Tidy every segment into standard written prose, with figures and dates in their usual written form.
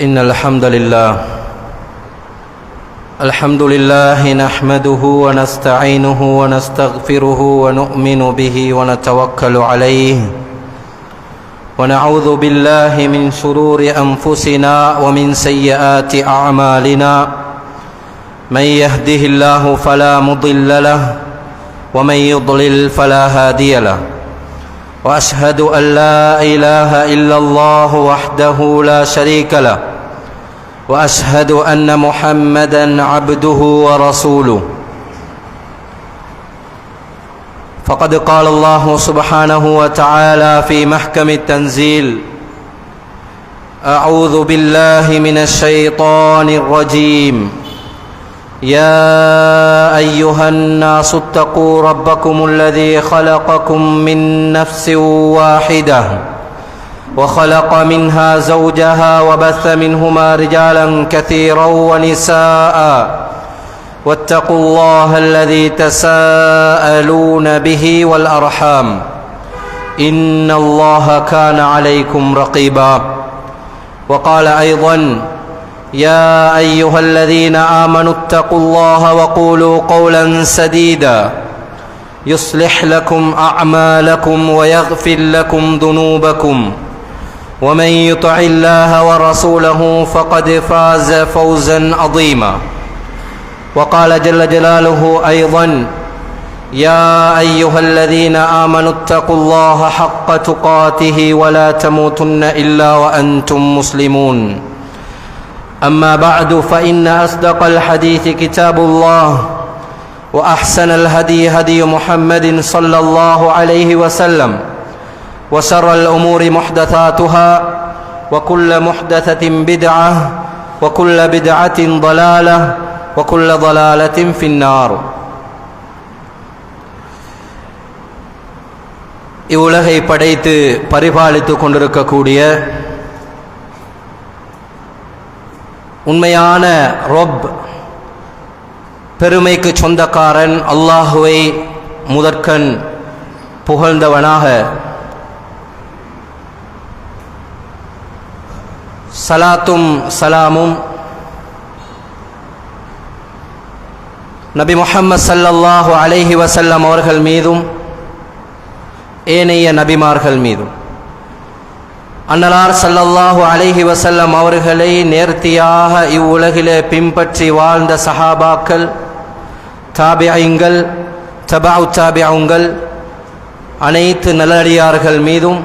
إن الحمد لله نحمده ونستعينه ونستغفره ونؤمن به ونتوكل عليه ونعوذ بالله من شرور أنفسنا ومن سيئات أعمالنا من يهده الله فلا مضل له ومن يضلل فلا هادي له وأشهد أن لا إله إلا الله وحده لا شريك له وأشهد أن محمدًا عبده ورسوله فقد قال الله سبحانه وتعالى في محكم التنزيل أعوذ بالله من الشيطان الرجيم يا أيها الناس اتقوا ربكم الذي خلقكم من نفس واحدة وخلق منها زوجها وبث منهما رجالا كثيرا ونساء واتقوا الله الذي تساءلون به والأرحام إن الله كان عليكم رقيبا وقال أيضا يا أيها الذين آمنوا اتقوا الله وقولوا قولا سديدا يصلح لكم أعمالكم ويغفر لكم ذنوبكم ومن يطع الله ورسوله فقد فاز فوزا عظيما وقال جل جلاله أيضا يا أيها الذين آمنوا اتقوا الله حق تقاته ولا تموتن إلا وأنتم مسلمون أما بعد فإن أصدق الحديث كتاب الله وأحسن الهدي هدي محمد صلى الله عليه وسلم وشر الأمور محدثاتها وكل محدثة بدعة وكل بدعة ضلالة وكل ضلالة في النار. இவ்வுலகை படைத்து பரிபாலித்து கொண்டிருக்கக்கூடிய உண்மையான ரப் பெருமைக்கு சொந்தக்காரன் அல்லாஹுவை முதற்கண் புகழ்ந்தவனாக சலாத்தும் சலாமும் நபி முஹம்மது ஸல்லல்லாஹு அலைஹி வஸல்லம் அவர்கள் மீதும் ஏனைய நபிமார்கள் மீதும் அன்னலார் ஸல்லல்லாஹு அலைஹி வஸல்லம் அவர்களை நேர்த்தியாக இவ்வுலகிலே பின்பற்றி வாழ்ந்த சஹாபாக்கள், தாபிஈன்கள், தபஉ தாபிஊன்கள், அனைத்து நல்லடியார்கள் மீதும்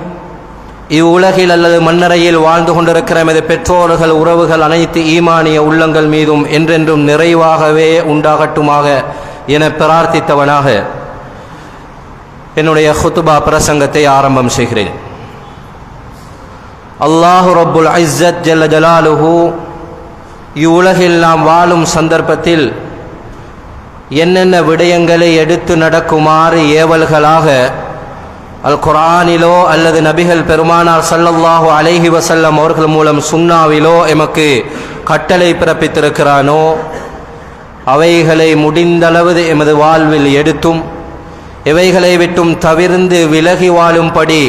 இவ்வுலகில் அல்லது மண்ணறையில் வாழ்ந்து கொண்டிருக்கிற எமது பெற்றோர்கள், உறவுகள், அனைத்து ஈமானிய உள்ளங்கள் மீதும் என்றென்றும் நிறைவாகவே உண்டாகட்டுமாக என பிரார்த்தித்தவனாக என்னுடைய ஹுத்பா பிரசங்கத்தை ஆரம்பம் செய்கிறேன். அல்லாஹு ரப்புல் இஸ்ஸத் ஜல்ல ஜலாலுஹு இவ்வுலகில் நாம் வாழும் சந்தர்ப்பத்தில் என்னென்ன விடயங்களை எடுத்து நடக்குமாறு ஏவல்களாக அல் குர்ஆனிலோ அல்லது நபிகள் பெருமானார் ஸல்லல்லாஹு அலைஹி வஸல்லம் அவர்கள் மூலம் சுன்னாவிலோ எமக்கு கட்டளை பிறப்பித்திருக்கிறானோ அவைகளை முடிந்தளவு எமது வாழ்வில் எடுத்தும் இவைகளை விட்டும் தவிர்ந்து விலகி வாழும்படி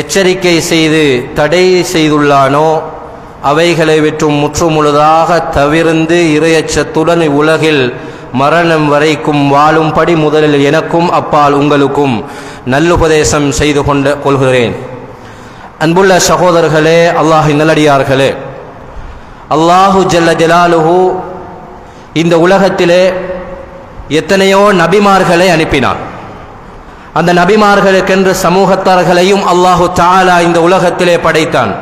எச்சரிக்கை செய்து தடை செய்துள்ளானோ அவைகளை விட்டும் முற்றுமுழுதாக தவிர்ந்து இறையச்சத்துடன் உலகில் மரணம் வரைக்கும் வாழும்படி முதலில் எனக்கும் அப்பால் உங்களுக்கும் நல்லுபதேசம் செய்து கொள்கிறேன். அன்புள்ள சகோதரர்களே, அல்லாஹின் நல்லடியார்களே, அல்லாஹு ஜல்ல ஜலாலுஹு இந்த உலகத்திலே எத்தனையோ நபிமார்களை அனுப்பினான். அந்த நபிமார்களுக்கென்று சமூகத்தார்களையும் அல்லாஹு தஆலா இந்த உலகத்திலே படைத்தான்.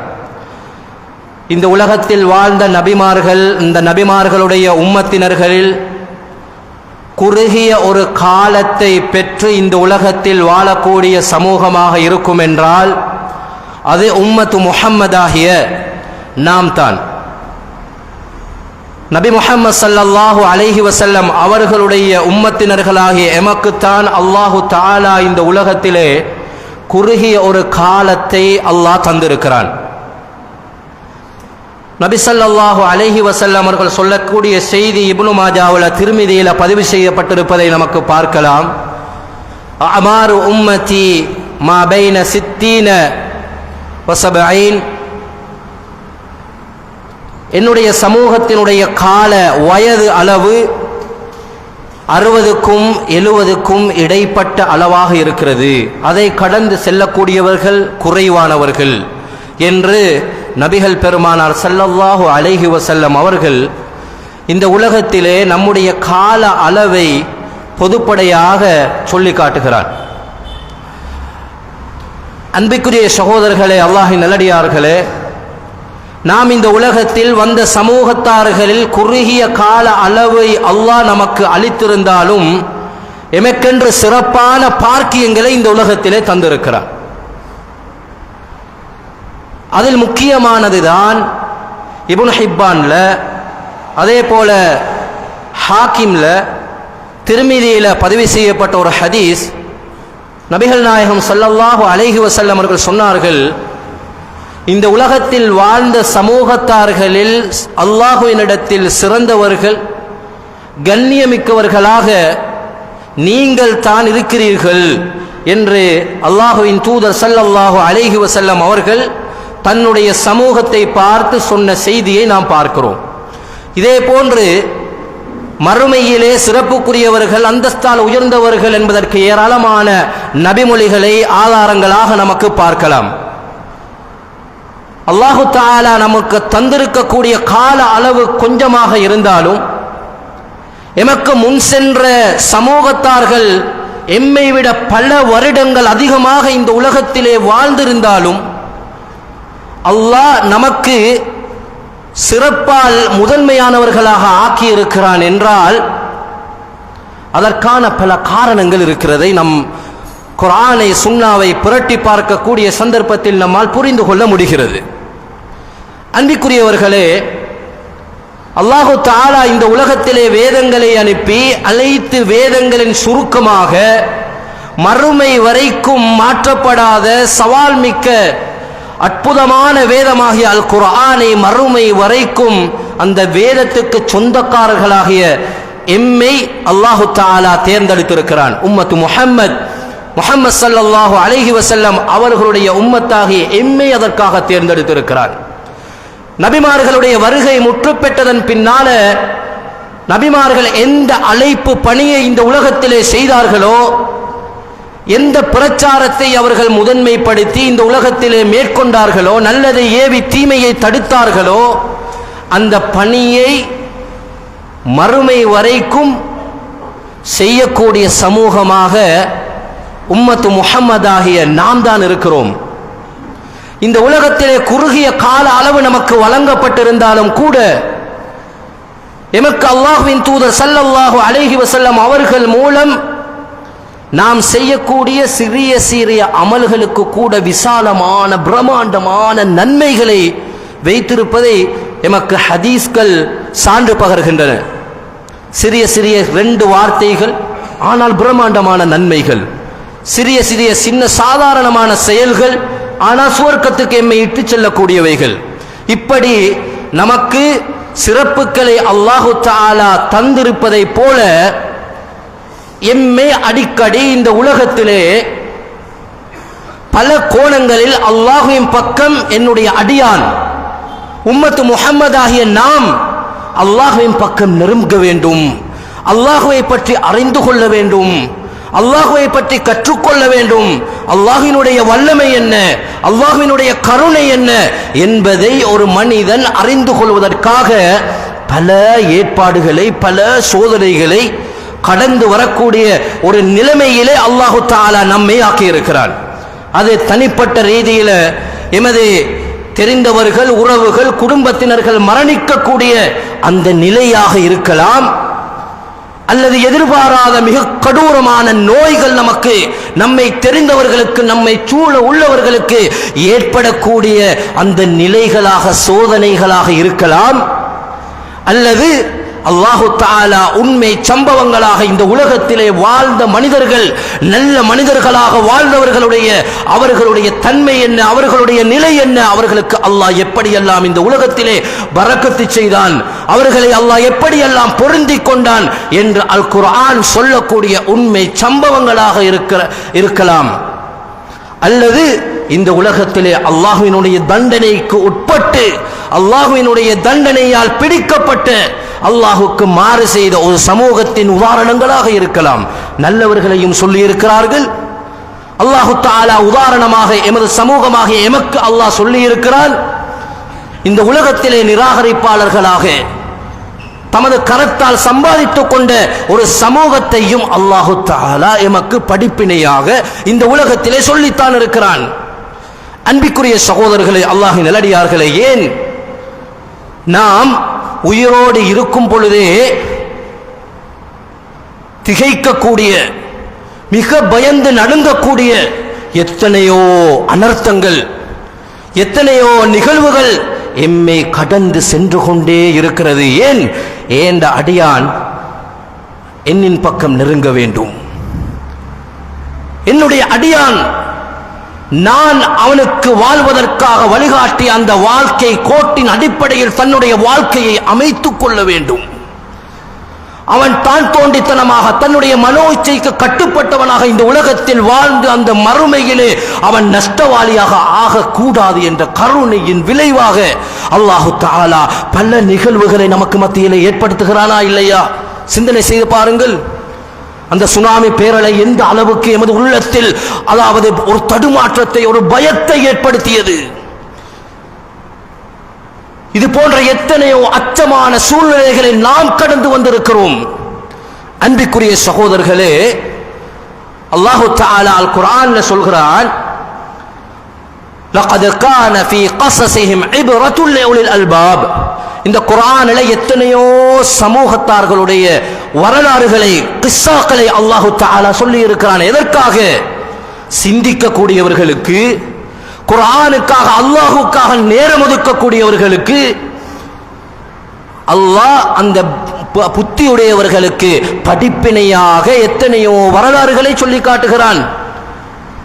இந்த உலகத்தில் வாழ்ந்த நபிமார்கள், இந்த நபிமார்களுடைய உம்மத்தினர்களில் குறுகிய ஒரு காலத்தை பெற்று இந்த உலகத்தில் வாழக்கூடிய சமூகமாக இருக்கும் என்றால் அது உம்மத்து முஹம்மதாகிய நாம் தான். நபி முஹம்மது ஸல்லல்லாஹு அலைஹி வஸல்லம் அவர்களுடைய உம்மத்தினர்களாகிய எமக்குத்தான் அல்லாஹு தஆலா இந்த உலகத்திலே குறுகிய ஒரு காலத்தை அல்லாஹ் தந்திருக்கிறான். நபி ஸல்லல்லாஹு அலைஹி வஸல்லம் அவர்கள் சொல்லக்கூடிய செய்தி இப்னு மாஜாவில் திர்மிதியில் பதிவு செய்யப்பட்டிருப்பதை நமக்கு பார்க்கலாம். அமாரு உம்மதி மா பைன 60 வ 70 என்னுடைய சமூகத்தினுடைய கால வயது அளவு 60க்கும் 70க்கும் இடைப்பட்ட அளவாக இருக்கிறது, அதை கடந்து செல்லக்கூடியவர்கள் குறைவானவர்கள் என்று நபிகள் பெருமானார் ஸல்லல்லாஹு அலைஹி வஸல்லம் அவர்கள் இந்த உலகத்திலே நம்முடைய கால அளவை பொதுப்படையாக சொல்லி காட்டுகிறார். அன்பிற்குரிய சகோதரர்களே, அல்லாஹ்வின் நல்லடியார்களே, நாம் இந்த உலகத்தில் வந்த சமூகத்தார்களில் குறுகிய கால அளவை அல்லாஹ் நமக்கு அளித்திருந்தாலும் எமக்கென்று சிறப்பான பாக்கியங்களை இந்த உலகத்திலே தந்திருக்கிறார். அதில் முக்கியமானதுதான் இப்னு ஹிப்பான்ல, அதே போல ஹாக்கிம்ல, திர்மிதியில பதிவு செய்யப்பட்ட ஒரு ஹதீஸ். நபிகள் நாயகம் ஸல்லல்லாஹு அலைஹி வஸல்லம் அவர்கள் சொன்னார்கள், இந்த உலகத்தில் வாழ்ந்த சமூகத்தார்களில் அல்லாஹ்வினிடத்தில் சிறந்தவர்கள், கண்ணியமிக்கவர்களாக நீங்கள் தான் இருக்கிறீர்கள் என்று அல்லாஹ்வின் தூதர் ஸல்லல்லாஹு அலைஹி வஸல்லம் அவர்கள் தன்னுடைய சமூகத்தை பார்த்து சொன்ன செய்தியை நாம் பார்க்கிறோம். இதே போன்று மறுமையிலே சிறப்புக்குரியவர்கள், அந்தஸ்தால் உயர்ந்தவர்கள் என்பதற்கு ஏராளமான நபிமொழிகளை ஆதாரங்களாக நமக்கு பார்க்கலாம். அல்லாஹு தஆலா நமக்கு தந்திருக்கக்கூடிய கால அளவு கொஞ்சமாக இருந்தாலும், எமக்கு முன் சென்ற சமூகத்தார்கள் எம்மை விட பல வருடங்கள் அதிகமாக இந்த உலகத்திலே வாழ்ந்திருந்தாலும் அல்லாஹ் நமக்கு சிறப்பால் முதன்மையானவர்களாக ஆக்கியிருக்கிறான் என்றால் அதற்கான பல காரணங்கள் இருக்கிறதை நம் குர்ஆனை சுன்னாவை புரட்டி பார்க்கக்கூடிய சந்தர்ப்பத்தில் நம்மால் புரிந்து கொள்ள முடிகிறது. அன்பிற்குரியவர்களே, அல்லாஹு தஆலா இந்த உலகத்திலே வேதங்களை அனுப்பி அனைத்து வேதங்களின் சுருக்கமாக மறுமை வரைக்கும் மாற்றப்படாத சவால் மிக்க அற்புதமான வேதமாகிய அல் குர்ஆனை மறுமை வரைக்கும் அந்த வேதத்துக்கு சொந்தக்காரர்களாகிய எம்மை அல்லாஹு தஆலா தேர்ந்தெடுத்திருக்கிறான். உம்மத்து முஹம்மது ஸல்லல்லாஹு அலைஹி வஸல்லம் அவர்களுடைய உம்மத்தாகிய எம்மை அதற்காக தேர்ந்தெடுத்திருக்கிறான். நபிமார்களுடைய வருகை முற்று பெற்றதன் பின்னால நபிமார்கள் எந்த அழைப்பு பணியை இந்த உலகத்திலே செய்தார்களோ, எந்த பிரச்சாரத்தை அவர்கள் முதன்மைப்படுத்தி இந்த உலகத்திலே மேற்கொண்டார்களோ, நல்லதை ஏவி தீமையை தடுத்தார்களோ, அந்த பணியை மறுமை வரைக்கும் செய்யக்கூடிய சமூகமாக உம்மத்து முஹம்மதாகிய நாம் தான் இருக்கிறோம். இந்த உலகத்திலே குறுகிய கால அளவு நமக்கு வழங்கப்பட்டிருந்தாலும் கூட எமக்கு அல்லாஹ்வின் தூதர் ஸல்லல்லாஹு அலைஹி வஸல்லம் அவர்கள் மூலம் நாம் செய்யக்கூடிய சிறிய சிறிய அமல்களுக்கு கூட விசாலமான பிரம்மாண்டமான நன்மைகளை வைத்திருப்பதை எமக்கு ஹதீஸ்கள் சான்று பகர்கின்றன. சிறிய சிறிய 2 வார்த்தைகள், ஆனால் பிரம்மாண்டமான நன்மைகள். சிறிய சிறிய சின்ன சாதாரணமான செயல்கள், ஆனால் சுவர்க்கத்துக்கு எம்மை இட்டு செல்லக்கூடியவைகள். இப்படி நமக்கு சிறப்புகளை அல்லாஹு தஆலா தந்திருப்பதை போல எம்மை அடிக்கடி இந்த உலகத்திலே பல கோணங்களில் அல்லாஹ்வின் பக்கம் என்னுடைய அடியான் உம்மத்து முஹம்மதாகிய நாம் அல்லாஹ்வின் பக்கம் நெருங்க வேண்டும், அல்லாஹ்வை பற்றி அறிந்து கொள்ள வேண்டும், அல்லாஹ்வை பற்றி கற்றுக்கொள்ள வேண்டும், அல்லாஹ்வினுடைய வல்லமை என்ன, அல்லாஹ்வினுடைய கருணை என்ன என்பதை ஒரு மனிதன் அறிந்து கொள்வதற்காக பல ஏற்பாடுகளை, பல சோதனைகளை கடந்து வரக்கூடிய ஒரு நிலைமையிலே அல்லாஹு தஆலா நம்மை ஆக்கியிருக்கிறான். அது தனிப்பட்ட ரீதியில் எமது தெரிந்தவர்கள், உறவுகள், குடும்பத்தினர்கள் மரணிக்கக்கூடிய அந்த நிலையாக இருக்கலாம், அல்லது எதிர்பாராத மிக கடூரமான நோய்கள் நமக்கு, நம்மை தெரிந்தவர்களுக்கு, நம்மை சூழ உள்ளவர்களுக்கு ஏற்படக்கூடிய அந்த நிலைகளாக, சோதனைகளாக இருக்கலாம். அல்லது அல்லாஹு தஆலா உண்மை சம்பவங்களாக இந்த உலகத்திலே வாழ்ந்த மனிதர்கள், நல்ல மனிதர்களாக வாழ்ந்தவர்களுடைய அவர்களுடைய தன்மை என்ன, அவர்களுடைய நிலை என்ன, அவர்களுக்கு அல்லாஹ் எப்படியெல்லாம் இந்த உலகத்திலே பரக்கத்து செய்தான், அவர்களை அல்லாஹ் எப்படியெல்லாம் பொருந்திக் கொண்டான் என்று அல் குர்ஆன் சொல்லக்கூடிய உண்மை சம்பவங்களாக இருக்கலாம். அல்லது இந்த உலகத்திலே அல்லாஹ்வினுடைய தண்டனைக்கு உட்பட்டு அல்லாஹ்வினுடைய தண்டனையால் பிடிக்கப்பட்டு அல்லாஹுக்கு மாறு செய்த ஒரு சமூகத்தின் உதாரணங்களாக இருக்கலாம். நல்லவர்களையும் சொல்லி இருக்கிறார்கள். அல்லாஹு தஆலா உதாரணமாக எமது சமூகமாக எமக்கு அல்லாஹ் சொல்லி இருக்கிறான். இந்த உலகத்திலே நிராகரிப்பாளர்களாக தமது கரத்தால் சம்பாதித்துக் கொண்ட ஒரு சமூகத்தையும் அல்லாஹு தஆலா எமக்கு படிப்பினையாக இந்த உலகத்திலே சொல்லித்தான் இருக்கிறான். அன்பிற்குரிய சகோதரர்களே, அல்லாஹ்வின் நல்லடியார்களே, ஏன் நாம் உயிரோடு இருக்கும் பொழுதே திகைக்கக்கூடிய, மிக பயந்து நடுங்கக்கூடிய எத்தனையோ அனர்த்தங்கள், எத்தனையோ நிகழ்வுகள் எம்மை கடந்து சென்று கொண்டே இருக்கிறது. ஏன் ஏண்ட அடியான் என்னின் பக்கம் நெருங்க வேண்டும்? என்னுடைய அடியான் நான் அவனுக்கு வாழ்வதற்காக வழிகாட்டி அந்த வாழ்க்கை கோட்டின் அடிப்படையில் தன்னுடைய வாழ்க்கையை அமைத்துக் கொள்ள வேண்டும். அவன் தான் தோண்டித்தனமாக தன்னுடைய மனோ இச்சைக்கு கட்டுப்பட்டவனாக இந்த உலகத்தில் வாழ்ந்து அந்த மறுமையிலே அவன் நஷ்டவாளியாக ஆகக்கூடாது என்ற கருணையின் விளைவாக அல்லாஹு தஆலா பல நிகழ்வுகளை நமக்கு மத்தியிலே ஏற்படுத்துகிறானா இல்லையா? சிந்தனை செய்து பாருங்கள். அந்த சுனாமி பேரலை எந்த அளவுக்கு எமது உள்ளத்தில் அதாவது ஒரு தடுமாற்றத்தை, ஒரு பயத்தை ஏற்படுத்தியது. இது போன்ற எத்தனையோ அச்சமான சூழ்நிலைகளை நாம் கடந்து வந்திருக்கிறோம். அன்பிற்குரிய சகோதரர்களே, அல்லாஹு தஆலா அல் குர்ஆன்ல சொல்கிறான், லகத் கான ஃபீ கஸஸிஹிம் இப்ரத்துல் லிஉலில் அல்பாப். இந்த குர்ஆனிலே எத்தனையோ சமூகத்தார்களுடைய வரலாறுகளை, கிஸ்ஸாக்களை அல்லாஹு தஆலா சொல்லி இருக்கிறான். எதற்காக? சிந்திக்கக்கூடியவர்களுக்கு, குர்ஆனுக்காக அல்லாஹ்வுக்காக நேரம் ஒதுக்கக்கூடியவர்களுக்கு, அல்லாஹ் அந்த புத்தியுடையவர்களுக்கு படிப்பினையாக எத்தனையோ வரலாறுகளை சொல்லி காட்டுகிறான்.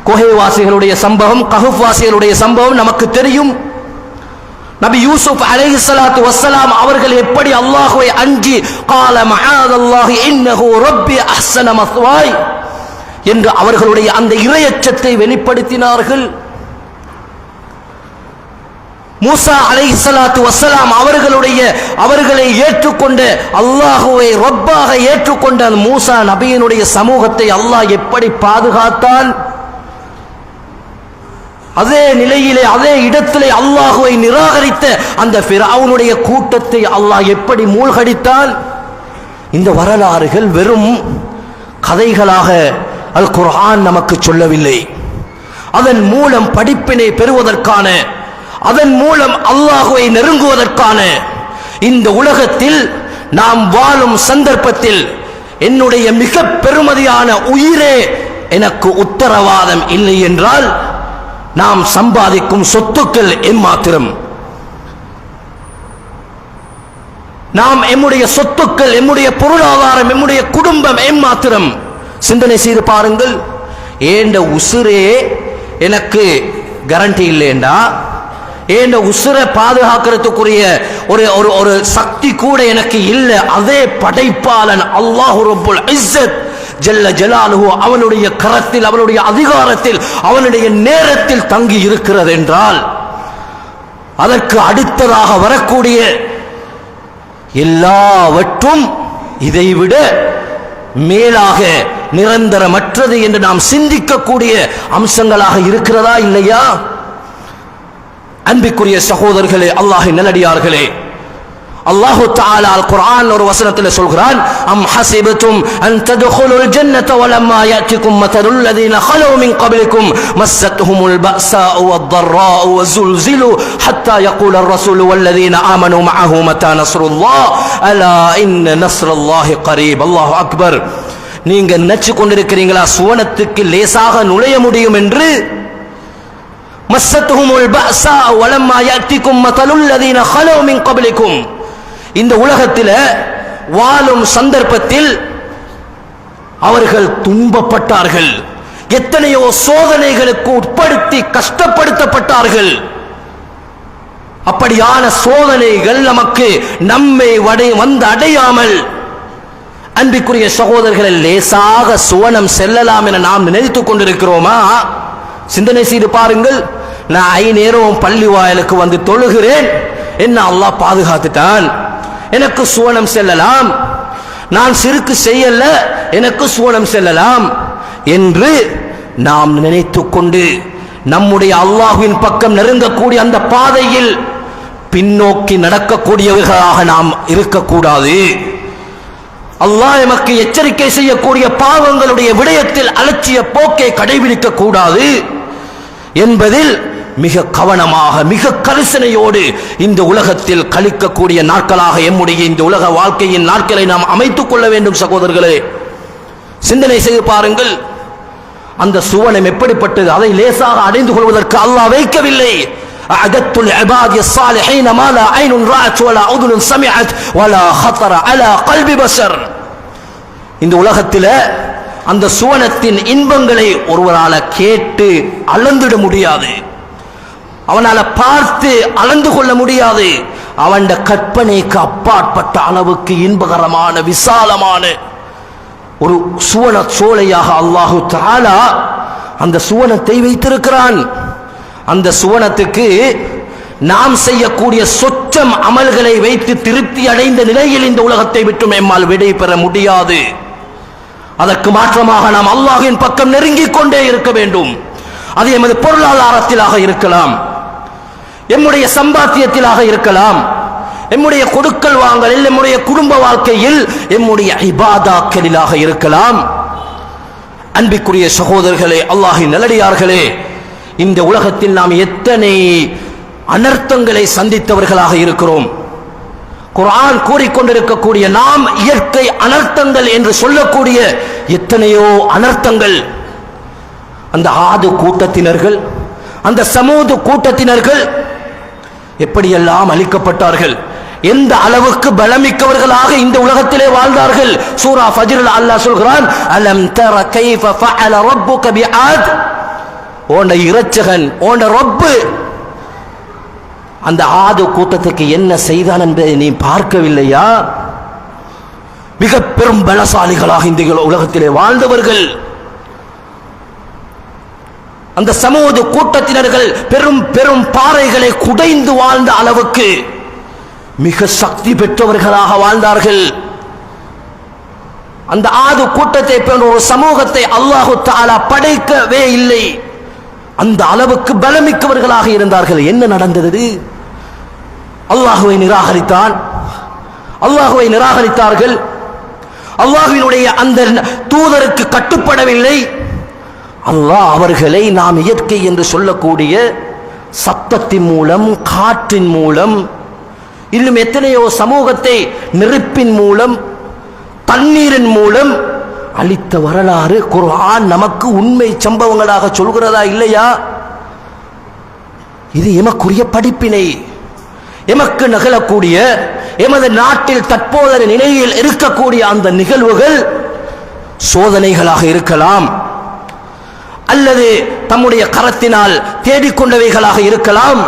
குஹைவாசிகளுடைய சம்பவம், கஹஃப் வாசிகளுடைய சம்பவம் நமக்கு தெரியும். நபி யூசுப் அலைஹிஸ்ஸலாத்து வஸ்ஸலாம் அவர்கள் எப்படி அல்லாஹ்வை அஞ்சி قال معاذ الله انه ربي احسن مثواي என்று அவர்களுடைய அந்த இறையச்சத்தை வெளிப்படுத்தினார்கள். மூசா அலைஹிஸ்ஸலாத்து வஸ்ஸலாம் அவர்களை ஏற்றுக்கொண்ட, அல்லாஹ்வை ரப்பாக ஏற்றுக்கொண்ட மூசா நபியினுடைய சமூகத்தை அல்லாஹ் எப்படி பாதுகாத்தான்? அதே நிலையிலே, அதே இடத்திலே அல்லாஹ்வை நிராகரித்த அந்த ஃபிரௌனுடைய கூட்டத்தை அல்லாஹ் எப்படி மூழ்கடித்தான்? இந்த வரலாறுகள் வெறும் கதைகளாக அல் குர்ஆன் நமக்கு சொல்லவில்லை. அதன் மூலம் படிப்பினை பெறுவதற்கான, அதன் மூலம் அல்லாஹ்வை நெருங்குவதற்கான, இந்த உலகத்தில் நாம் வாழும் சந்தர்ப்பத்தில் என்னுடைய மிக பெருமதியான உயிரே எனக்கு உத்தரவாதம் இல்லை என்றால் நாம் சம்பாதிக்கும் சொத்துக்கள் எம்மாத்திரம், நாம் எம்முடைய சொத்துக்கள், எம்முடைய பொருளாதாரம், எம்முடைய குடும்பம் எம்மாத்திரம். சிந்தனை செய்து பாருங்கள். ஏண்ட உசுரே எனக்கு கேரண்டி இல்லைண்டா, ஏண்ட உசுரை பாதுகாக்கிறதுக்குரிய ஒரு சக்தி கூட எனக்கு இல்லை. அதே படைப்பாளன் அல்லாஹ் ரப்புல் இஸ்ஸத் ஜல்ல ஜலாலுஹு அவனுடைய கரத்தில், அவனுடைய அதிகாரத்தில், அவனுடைய நேரத்தில் தங்கி இருக்கிறது என்றால் அதற்கு அடுத்ததாக வரக்கூடிய எல்லாவற்றும் இதைவிட மேலாக நிரந்தரமற்றது என்று நாம் சிந்திக்கக்கூடிய அம்சங்களாக இருக்கிறதா இல்லையா? அன்பிற்குரிய சகோதரர்களே, அல்லாஹ்வின் நல்லடியார்களே, அல்லாஹ் தஆலா அல் குர்ஆன் ஒரு வசனத்தில் சொல்கிறான், அம் ஹஸிபதும் அன் தத்குலுல் ஜன்னத வலம்மா யாத்திகும் மதலுல் லதீன خلو من قبلكم مستهم البأساء والضراء وزلزلوا حتى يقول الرسول والذين آمنوا معه متى نصر الله ألا إن نصر الله قريب. அல்லாஹ் அக்பர். நீங்க நினைச்சு கொண்டிருக்கிறீங்களா சுவனத்துக்கு லேசாக நுழைய முடியும் என்று? மஸ்ஸத்துஹுமுல் பஅஸா வலம்மா யாத்திகும் மதலுல் லதீன خلو من قبلكم. இந்த உலகத்தில் வாழும் சந்தர்ப்பத்தில் அவர்கள் துன்பப்பட்டார்கள், எத்தனையோ சோதனைகளுக்கு உட்படுத்தி கஷ்டப்படுத்தப்பட்டார்கள். அப்படியான சோதனைகள் நமக்கு நம்மை வந்து அடையாமல், அன்பிற்குரிய சகோதரர்களை, லேசாக சுவனம் செல்லலாம் என நாம் நினைத்துக் கொண்டிருக்கிறோமா? சிந்தனை செய்து பாருங்கள். நான் 5 நேரம் பள்ளி வாயிலுக்கு வந்து தொழுகிறேன், என்ன அல்லாஹ் பாதுகாத்துட்டான், எனக்கு சுவனம் செல்லலாம். நான் சிறுக்கு செய்யல, எனக்கு சுவனம் செல்லலாம் என்று நாம் நினைத்துக் கொண்டு நம்முடைய அல்லாஹ்வின் பக்கம் நெருங்கக்கூடிய அந்த பாதையில் பின்னோக்கி நடக்கக்கூடியவர்களாக நாம் இருக்கக்கூடாது. அல்லாஹ் எமக்கு எச்சரிக்கை செய்யக்கூடிய பாவங்களுடைய விடயத்தில் அலட்சிய போக்கை கடைபிடிக்க கூடாது என்பதில் மிக கவனமாக, மிக கரிசனையோடு இந்த உலகத்தில் கழிக்கக்கூடிய நாட்களாக எம்முடைய இந்த உலக வாழ்க்கையின் நாட்களை நாம் அமைத்துக் கொள்ள வேண்டும். சகோதரர்களே, சிந்தனை செய்து பாருங்கள். அந்த சுவனம் எப்படிப்பட்டது, அதை லேசாக அடைந்து கொள்வதற்கு அல்லாஹ் வைக்கவில்லை. أعددت لعبادي الصالحين ما لا عين رأت ولا أذن سمعت ولا خطر على قلب بشر. இந்த உலகத்தில் அந்த சுவனத்தின் இன்பங்களை ஒருவரால் கேட்டு அளந்திட முடியாது, அவனால பார்த்து அளந்து கொள்ள முடியாது. அவன் கற்பனைக்கு அப்பாற்பட்ட அளவுக்கு இன்பகரமான விசாலமான ஒரு சுவன சோலையாக அல்லாஹு தஆலா அந்த சுவனத்தை வைத்திருக்கிறான். அந்த சுவனத்துக்கு நாம் செய்யக்கூடிய சொச்சம் அமல்களை வைத்து திருப்தி அடைந்த நிலையில் இந்த உலகத்தை விட்டு நம்மால் விடை பெற முடியாது. அதற்கு மாற்றமாக நாம் அல்லாஹ்வின் பக்கம் நெருங்கிக் கொண்டே இருக்க வேண்டும். அது எமது பொருளாதாரத்திலாக இருக்கலாம், எம்முடைய சம்பாத்தியத்திலாக இருக்கலாம், எம்முடைய கொடுக்கல் வாங்கலில், எம்முடைய குடும்ப வாழ்க்கையில், எம்முடைய இபாதாக்களிலாக இருக்கலாம். அன்பிற்குரிய சகோதரர்களே, அல்லாஹ்வின் நல்லடியார்களே, இந்த உலகத்தில் நாம் எத்தனை அனர்த்தங்களை சந்தித்தவர்களாக இருக்கிறோம். குர்ஆன் கூறிக்கொண்டிருக்கக்கூடிய நாம் இயற்கை அனர்த்தங்கள் என்று சொல்லக்கூடிய எத்தனையோ அனர்த்தங்கள். அந்த ஆது கூட்டத்தினர்கள், அந்த சமூது கூட்டத்தினர்கள் எப்படியெல்லாம் அழிக்கப்பட்டார்கள், எந்த அளவுக்கு பலமிக்கவர்களாக இந்த உலகத்திலே வாழ்ந்தார்கள். சூரா ஃபஜ்ரில் அல்லாஹ் சொல்கிறான், அலம் தர கைஃப ஃபஅல ரப்புக பிஆத். ஓண்ட இரட்சகன், ஓண்ட ரப்பு அந்த ஆது கூட்டத்துக்கு என்ன செய்தான் என்பதை நீ பார்க்கவில்லையா? மிக பெரும் பலசாலிகளாக இந்த உலகத்திலே வாழ்ந்தவர்கள். அந்த சமூக கூட்டத்தினர்கள் பெரும் பெரும் பாறைகளை குடைந்து வாழ்ந்த அளவுக்கு மிக சக்தி பெற்றவர்களாக வாழ்ந்தார்கள். அந்த ஆது கூட்டத்தை போன்ற ஒரு சமூகத்தை அல்லாஹு தஆலா படைக்கவே இல்லை. அந்த அளவுக்கு பலமிக்கவர்களாக இருந்தார்கள். என்ன நடந்தது? அல்லாஹுவை நிராகரித்தான், அல்லாஹுவை நிராகரித்தார்கள். அல்லாஹ்வினுடைய அந்த தூதருக்கு கட்டுப்படவில்லை. அல்லாஹ் அவர்களை நாம் இயற்கை என்று சொல்லக்கூடிய சத்தத்தின் மூலம், காற்றின் மூலம், இன்னும் எத்தனையோ சமூகத்தை நெருப்பின் மூலம், தண்ணீரின் மூலம் அளித்த வரலாறு குர்ஆன் நமக்கு உண்மை சம்பவங்களாக சொல்கிறதா இல்லையா? இது எமக்குரிய படிப்பினை. எமக்கு நிகழக்கூடிய, எமது நாட்டில் தற்போதைய நிலையில் இருக்கக்கூடிய அந்த நிகழ்வுகள் சோதனைகளாக இருக்கலாம், அல்லது தம்முடைய கரத்தினால் தேடிக்கொண்டவைகளாக இருக்கலாம்.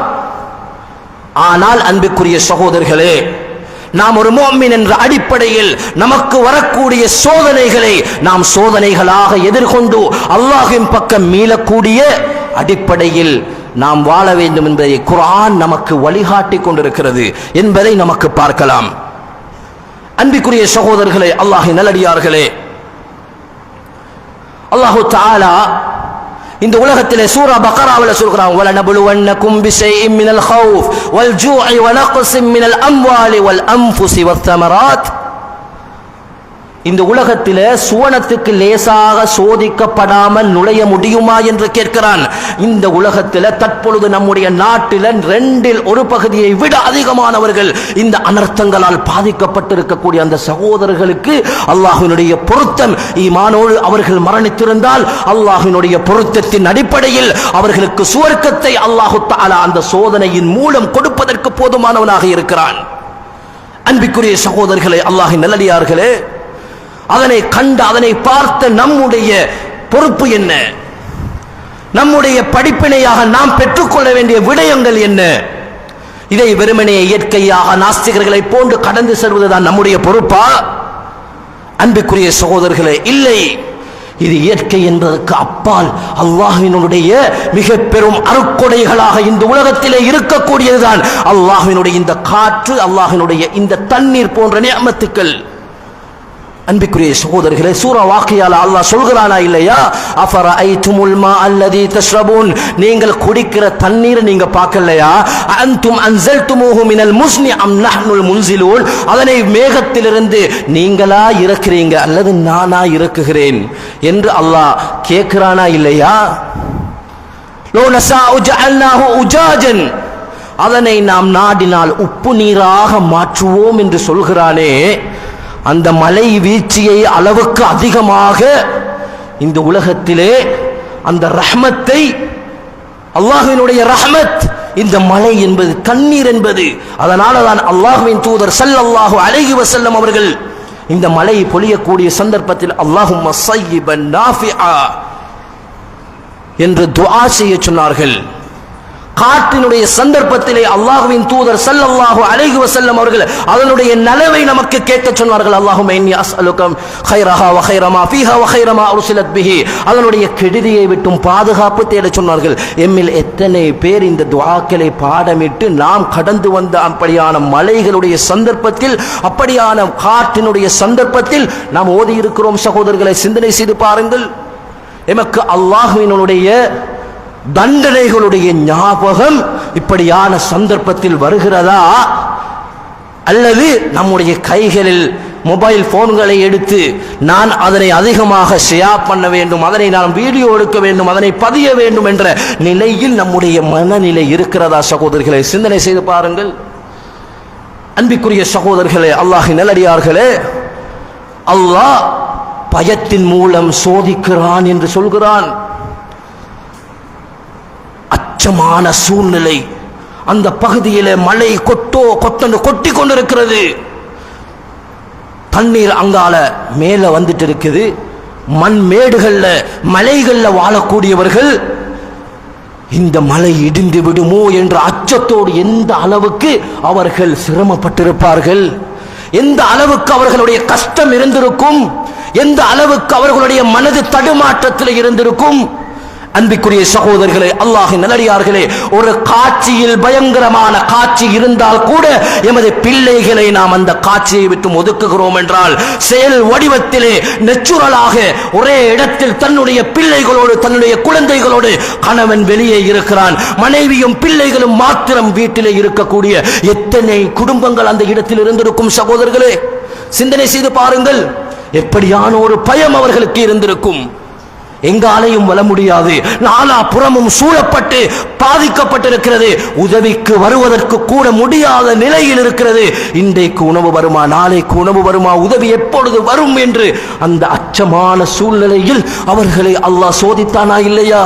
ஆனால் அன்புக்குரிய சகோதரர்களே, நாம் ஒரு முஃமின் என்ற அடிப்படையில் நமக்கு வரக்கூடிய சோதனைகளை நாம் சோதனைகளாக எதிர்கொண்டு அல்லாஹ்வின் பக்கம் மீளக்கூடிய அடிப்படையில் நாம் வாழ வேண்டும் என்பதை குர்ஆன் நமக்கு வழிகாட்டி கொண்டிருக்கிறது என்பதை நமக்கு பார்க்கலாம். அன்பிற்குரிய சகோதரர்களே, அல்லாஹ்வின் நல்லடியார்களே, அல்லாஹு தஆலா இந்த உலகத்திலே சூரா பக்ராவில் சொல்கிறான், வலனபுலுவன்னகும் பிஷைஇம் மினல் ஹௌஃப் வல் ஜூஇ வ நக்ஸிம் மினல் அம்வாலி வல் அன்ஃபுஸி வத்தமராத். இந்த உலகத்திலே சுவனத்துக்கு லேசாக சோதிக்கப்படாமல் நுழைய முடியுமா என்று கேட்கிறான். இந்த உலகத்திலே தற்பொழுது நம்முடைய நாட்டில் 2/1 பகுதியை விட அதிகமானவர்கள் இந்த அனர்த்தங்களால் பாதிக்கப்பட்டிருக்கக்கூடிய அந்த சகோதரர்களுக்கு அல்லாஹ்வினுடைய பொருத்தம், ஈமானோடு அவர்கள் மரணித்திருந்தால் அல்லாஹ்வினுடைய பொருத்தத்தின் அடிப்படையில் அவர்களுக்கு சுவர்க்கத்தை அல்லாஹு தஆலா அந்த சோதனையின் மூலம் கொடுப்பதற்கு போதுமானவனாக இருக்கிறான். அன்பிற்குரிய சகோதரர்களே, அல்லாஹ்வின் நல்லடியார்களே, அதனை கண்டு அதனை பார்த்த நம்முடைய பொறுப்பு என்ன? நம்முடைய படிப்பினையாக நாம் பெற்றுக்கொள்ள வேண்டிய விடயங்கள் என்ன? இதை வெறுமனே இயற்கையாக நாஸ்திகர்களை போன்று கடந்து செல்வதுதான் நம்முடைய பொறுப்பா? அன்புக்குரிய சகோதரர்களே, இல்லை. இது இயற்கை என்பதற்கு அப்பால் அல்லாஹ்வினுடைய மிக பெரும் அருட்கொடைகளாக இந்த உலகத்திலே இருக்கக்கூடியதுதான் அல்லாஹ்வினுடைய இந்த காற்று, அல்லாஹ்வினுடைய இந்த தண்ணீர் போன்ற நிஅமத்துக்கள். அன்பிற்குரிய சகோதரர்களே, சூரா வாக்கியால அல்லாஹ் சொல்கிறானா இல்லையா, அஃபரஐதுமுல் மா அல்லதி தஷ்ரபூன், நீங்கள் குடிக்கிற தண்ணீரை நீங்க பார்க்கலையா, அன்தும் அன்ஸல்துமூஹு மினல் முஸ்னி அம் நஹ்னுல் முன்ஸிலூன், அதனை மேகத்திலிருந்து நீங்களா இறக்குறீங்க அல்லது நானா இறக்குகிறேன் என்று அல்லாஹ் கேட்கிறானா இல்லையா. லோ நஸாஉ ஜஅல்னாஹு உஜாஜன், அதனை நாம் நாடினால் உப்பு நீராக மாற்றுவோம் என்று சொல்கிறானே. அந்த மலை வீழ்ச்சியை அளவுக்கு அதிகமாக இந்த உலகத்திலே அந்த ரஹ்மத்தை, அல்லாஹ்வினுடைய ரஹ்மத், இந்த மலை என்பது தண்ணீர் என்பது. அதனால தான் அல்லாஹ்வின் தூதர் ஸல்லல்லாஹு அலைஹி வஸல்லம் அவர்கள் இந்த மலை பொழியக்கூடிய சந்தர்ப்பத்தில் அல்லாஹும்ம ஸய்யிபன் நாஃபிஆ என்று துஆ செய்ய சொன்னார்கள். காற்றினுடைய சந்தர்ப்பத்திலே அல்லாஹ்வின் தூதர் ஸல்லல்லாஹு அலைஹி வஸல்லம் அவர்கள் அதனுடைய நலவை நமக்கு கேட்க சொன்னார்கள். அல்லாஹும்ம இன்னி அஸ்அலுக கைரஹா வ கைர மா ஃபீஹா வ கைர மா உர்சிலத் பிஹி, அதனுடைய கெடுதியை விட்டும் பாதுகாப்பு தேட சொன்னார்கள். எம்மில் எத்தனை பேர் இந்த துஆக்களை பாடமிட்டு நாம் கடந்து வந்த அப்படியான மலைகளுடைய சந்தர்ப்பத்தில், அப்படியான காற்றினுடைய சந்தர்ப்பத்தில் நாம் ஓதி இருக்கிறோம். சகோதரர்களை சிந்தனை செய்து பாருங்கள். எமக்கு அல்லாஹ்வினுடைய தண்டனைகளுடைய ஞாபகம் இப்படியான சந்தர்ப்பத்தில் வருகிறதா, அல்லது நம்முடைய கைகளில் மொபைல் போன்களை எடுத்து நான் அதனை அதிகமாக ஷேர் பண்ண வேண்டும், அதனை நான் வீடியோ எடுக்க வேண்டும், அதனை பதிய வேண்டும் என்ற நிலையில் நம்முடைய மனநிலை இருக்கிறதா? சகோதரர்களை சிந்தனை செய்து பாருங்கள். அன்பிற்குரிய சகோதரர்களே, அல்லாஹ்வின் நல்லடியார்களே, அல்லாஹ் பயத்தின் மூலம் சோதிக்கிறான் என்று சொல்கிறான். அச்சமான சூழ்நிலை, அந்த பகுதியிலே மழை கொட்டி கொண்டிருக்கிறது, தண்ணீர் அங்கால மேல வந்துட்டு இருக்குது. மண் மேடுகள்ல மலைகள்ல வாழக்கூடியவர்கள் இந்த மலை இடிந்து விடுமோ என்ற அச்சத்தோடு எந்த அளவுக்கு அவர்கள் சிரமப்பட்டிருப்பார்கள், எந்த அளவுக்கு அவர்களுடைய கஷ்டம் இருந்திருக்கும், எந்த அளவுக்கு அவர்களுடைய மனது தடுமாற்றத்தில் இருந்திருக்கும். அன்பிற்குரிய சகோதரர்களே, அல்லாஹ்வின் நல்லடியார்களே, ஒரு காட்சியில் பயங்கரமான காட்சி இருந்தால் கூட எமது பிள்ளைகளை நாம் அந்த காட்சியை விட்டு ஒதுக்குகிறோம் என்றால், செயல் வடிவத்திலே நேச்சுரலாக ஒரே இடத்தில் தன்னுடைய பிள்ளைகளோடு, தன்னுடைய குழந்தைகளோடு, கணவன் வெளியே இருக்கிறான், மனைவியும் பிள்ளைகளும் மாத்திரம் வீட்டிலே இருக்கக்கூடிய எத்தனை குடும்பங்கள் அந்த இடத்தில் இருந்திருக்கும். சகோதரர்களே, சிந்தனை செய்து பாருங்கள், எப்படியான ஒரு பயம் அவர்களுக்கு இருந்திருக்கும். எங்காலையும் வர முடியாது, நாலா புறமும் சூழப்பட்டு பாதிக்கப்பட்டிருக்கிறது, உதவிக்கு வருவதற்கு கூட முடியாத நிலையில் இருக்கிறது. இன்றைக்கு உணவு வருமா, நாளைக்கு உணவு வருமா, உதவி எப்பொழுது வரும் என்று அந்த அச்சமான சூழ்நிலையில் அவர்களை அல்லாஹ் சோதித்தானா இல்லையா?